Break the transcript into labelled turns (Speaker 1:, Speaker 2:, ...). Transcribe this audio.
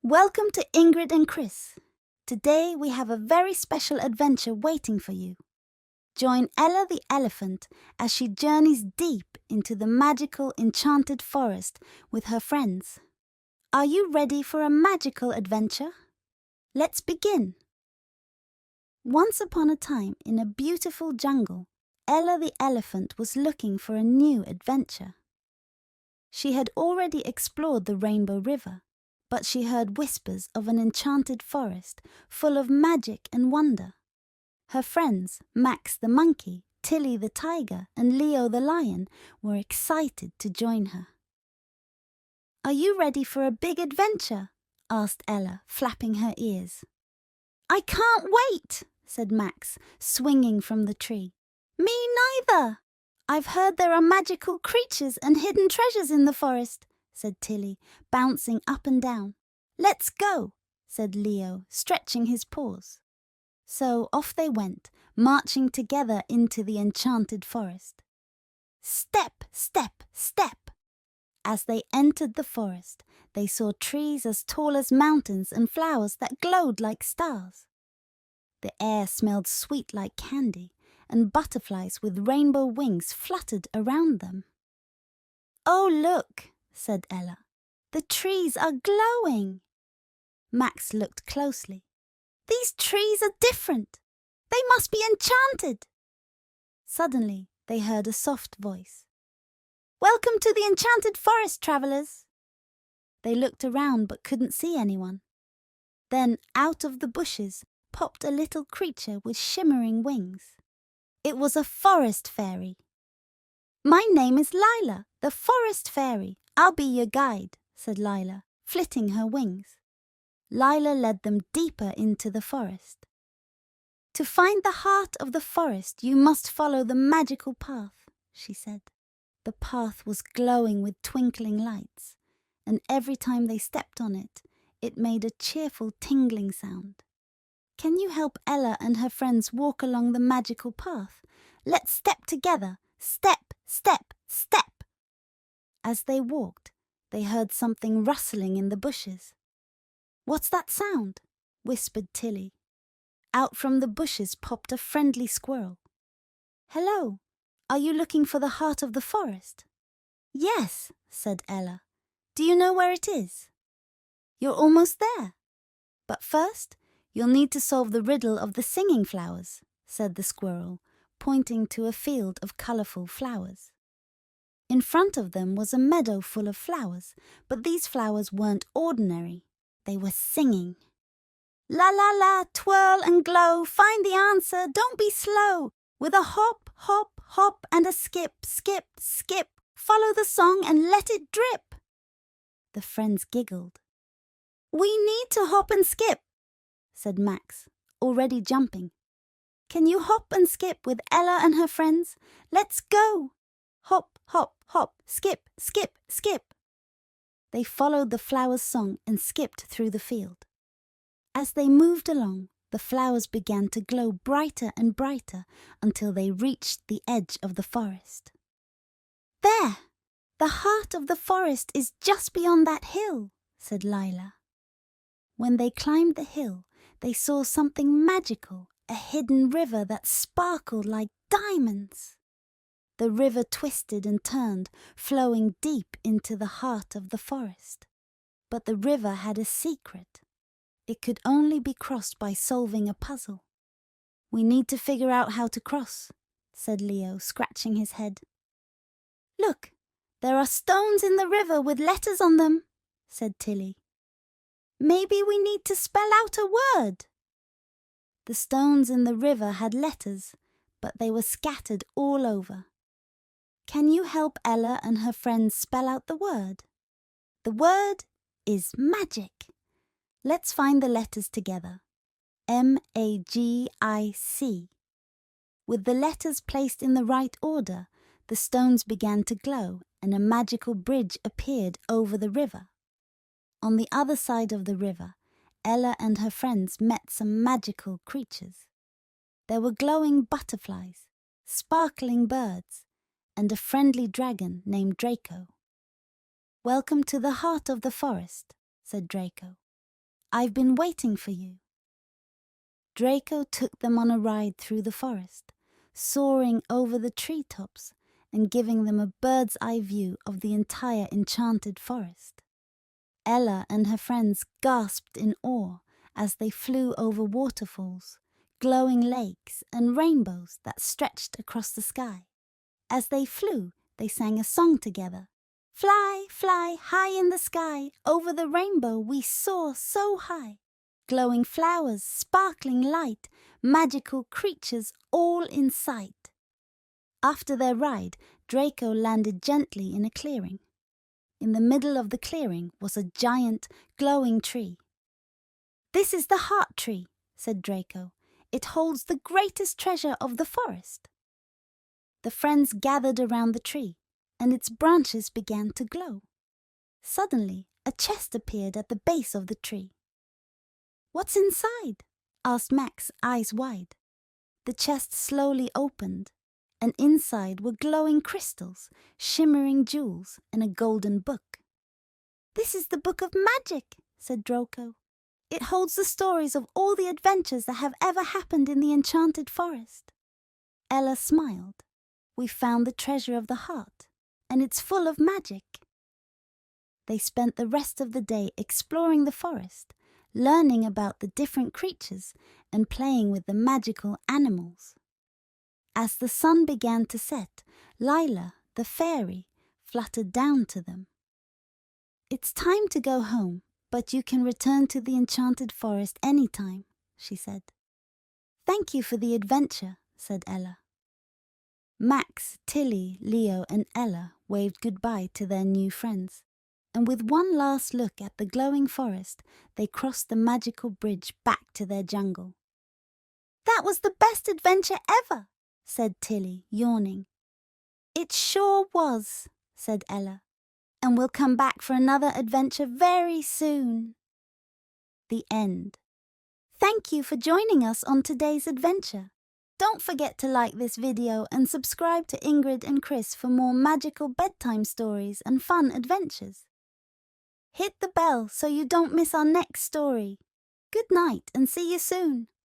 Speaker 1: Welcome to Ingrid and Chris. Today we have a very special adventure waiting for you. Join Ella the elephant as she journeys deep into the magical Enchanted Forest with her friends. Are you ready for a magical adventure? Let's begin. Once upon a time in a beautiful jungle, Ella the elephant was looking for a new adventure. She had already explored the Rainbow River, but she heard whispers of an enchanted forest full of magic and wonder. Her friends, Max the monkey, Tilly the tiger, and Leo the lion, were excited to join her. "Are you ready for a big adventure?" asked Ella, flapping her ears. "I can't wait," said Max, swinging from the tree. "Me neither. I've heard there are magical creatures and hidden treasures in the forest," said Tilly, bouncing up and down. "Let's go," said Leo, stretching his paws. So off they went, marching together into the enchanted forest. Step, step, step! As they entered the forest, they saw trees as tall as mountains and flowers that glowed like stars. The air smelled sweet like candy, and butterflies with rainbow wings fluttered around them. "Oh, look," said Ella. "The trees are glowing." Max looked closely. "These trees are different. They must be enchanted." Suddenly, they heard a soft voice. "Welcome to the Enchanted Forest, travelers." They looked around but couldn't see anyone. Then, out of the bushes, popped a little creature with shimmering wings. It was a forest fairy. "My name is Lila, the forest fairy. I'll be your guide," said Lila, flitting her wings. Lila led them deeper into the forest. "To find the heart of the forest, you must follow the magical path," she said. The path was glowing with twinkling lights, and every time they stepped on it, it made a cheerful tingling sound. "Can you help Ella and her friends walk along the magical path? Let's step together. Step, step, step." As they walked, they heard something rustling in the bushes. "What's that sound?" whispered Tilly. Out from the bushes popped a friendly squirrel. "Hello, are you looking for the heart of the forest?" "Yes," said Ella. "Do you know where it is?" "You're almost there. But first, you'll need to solve the riddle of the singing flowers," said the squirrel, pointing to a field of colorful flowers. In front of them was a meadow full of flowers, but these flowers weren't ordinary. They were singing. "La la la, twirl and glow, find the answer, don't be slow. With a hop, hop, hop and a skip, skip, skip, follow the song and let it drip." The friends giggled. "We need to hop and skip," said Max, already jumping. "Can you hop and skip with Ella and her friends? Let's go! Hop, hop, hop, skip, skip, skip." They followed the flowers' song and skipped through the field. As they moved along, the flowers began to glow brighter and brighter until they reached the edge of the forest. "There! The heart of the forest is just beyond that hill," said Lila. When they climbed the hill, they saw something magical, a hidden river that sparkled like diamonds. The river twisted and turned, flowing deep into the heart of the forest. But the river had a secret. It could only be crossed by solving a puzzle. "We need to figure out how to cross," said Leo, scratching his head. "Look, there are stones in the river with letters on them," said Tilly. "Maybe we need to spell out a word." The stones in the river had letters, but they were scattered all over. "Can you help Ella and her friends spell out the word?" "The word is magic." Let's find the letters together. MAGIC. With the letters placed in the right order, the stones began to glow and a magical bridge appeared over the river. On the other side of the river, Ella and her friends met some magical creatures. There were glowing butterflies, sparkling birds, and a friendly dragon named Draco. "Welcome to the heart of the forest," said Draco. I've been waiting for you." Draco took them on a ride through the forest, soaring over the treetops and giving them a bird's eye view of the entire Enchanted Forest. Ella and her friends gasped in awe as they flew over waterfalls, glowing lakes, and rainbows that stretched across the sky. As they flew, they sang a song together. "Fly, fly, high in the sky, over the rainbow we soar so high. Glowing flowers, sparkling light, magical creatures all in sight." After their ride, Draco landed gently in a clearing. In the middle of the clearing was a giant, glowing tree. "This is the heart tree," said Draco. "It holds the greatest treasure of the forest." The friends gathered around the tree, and its branches began to glow. Suddenly, a chest appeared at the base of the tree. "What's inside?" asked Max, eyes wide. The chest slowly opened, and inside were glowing crystals, shimmering jewels, and a golden book. "This is the Book of Magic," said Draco. "It holds the stories of all the adventures that have ever happened in the Enchanted Forest." Ella smiled. "We found the treasure of the heart, and it's full of magic." They spent the rest of the day exploring the forest, learning about the different creatures and playing with the magical animals. As the sun began to set, Lila, the fairy, fluttered down to them. "It's time to go home, but you can return to the Enchanted Forest anytime," she said. "Thank you for the adventure," said Ella. Max, Tilly, Leo, and Ella waved goodbye to their new friends, and with one last look at the glowing forest, they crossed the magical bridge back to their jungle. "That was the best adventure ever," said Tilly, yawning. "It sure was," said Ella. "And we'll come back for another adventure very soon." The end. Thank you for joining us on today's adventure. Don't forget to like this video and subscribe to Ingrid and Chris for more magical bedtime stories and fun adventures. Hit the bell so you don't miss our next story. Good night and see you soon.